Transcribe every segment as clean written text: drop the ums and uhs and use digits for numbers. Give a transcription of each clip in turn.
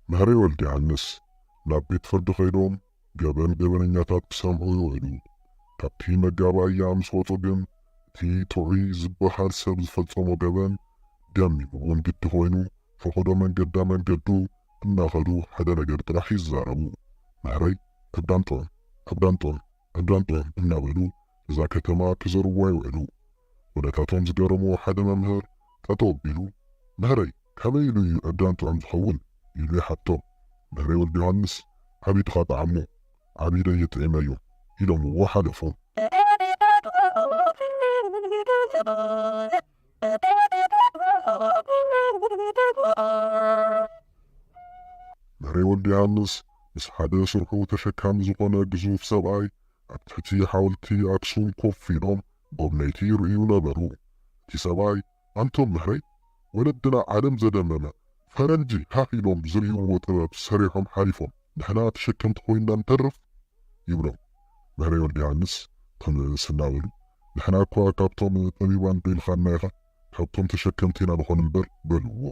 مهري ولهانس نابيت فرد خيدوم ገበነኛታት ክሰምዑ ይውዕሉ ካብቲ መጋባእያ ምስ ወፁ ግን እቲ ቱዒ ዝበሃል ሰብ ዝፈጸሞ ገበን ደሚሙን ግዲ ኮይኑ ፈኾዶ መንገዱ እናኸዱ ሓደ ነገር ጥራሕ ይዛረቡ መህረይ ኣዳምጦን እናበሉ እዛ ከተማ ክዘርዋ ይውዕሉ ወለታቶም ዝገረሞ ሓደ መምህር ጠጠው ኣቢሉ መህረይ ከመይ ኢሉ እዩ ኣዳምጦም ዝኸውን ኢሉ ይሓቶ መህረይ ወልደዮሃንስ ዓቢድኻ ጣዕሞ ዓቢደ የጥዕመዩ ኢሎም ሓለፎም መህረይ ወልደዮሃንስ ምስ ሓደ ስርሑ ተሸካሚ ዝኾነ ግዙፍ ሰብኣይ ኣብ ትሕቲ ሓወልቲ ኣክሱም ኮፍ ኢሎም ጎብነይቲ ይርእዩ ነበሩ እቲ ሰብኣይ አንቶም መህረይ ወለድና ዓለም ዘደመመ ፈረንጂ ሃ ኢሎም ዝርእይዎ ጥበብ ሰሪሖም ሓሊፎም ንሕና ተሸከምቲ ኮይንና ንተርፍ ይብሎም መህረይ ወልደዮሃንስ ከምስ እናበሉ ንሕና እኳ ካብቶም ጠቢባን በይልኻና ኢኻ ካብቶም ተሸከምቲ ኢና ንኾን እምበር በልዎ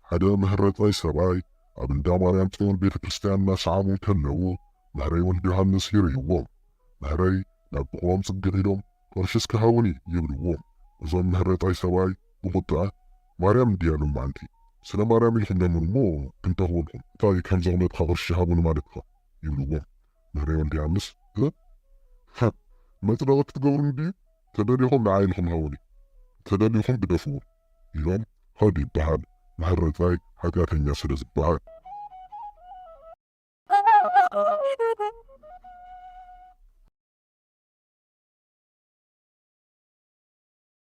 ሓደ ምህረታይ ሰብኣይ ኣብ እንዳ ማርያም ጽዮን ቤተ ክርስቲያን እናሰዓሙ ከለዉ መህረይ ወልደዮሃንስ ይርእይዎም መህረይ ናብ ብቆም ጽግዕ ኢሎም ቅርሺ እስክሃቡኒ ይብልዎም እዞም ምህረታይ ሰብኣይ ብቁጥዐ ማርያም እንዲያሉ ማዓንቲ ስለ ማርያም ኢልኩም ለምኑ እሞ ክንተኽበልኩም እንታይ ከም ዘቕመጥካ ቅርሺ ሃቡኒ ማለትካ ይብልዎም መህረይ ወልደዮሃንስ መፅለቒ ክትገብሩ እንድዩ ተደሊኹም ንዓይ ኢልኩም ሃቡኒ ተደሊኹም ግደፍዎ ኢሎም ኸድ ይበሃል ምህረታይ ሓጢአተኛ ስለ ዝበሃል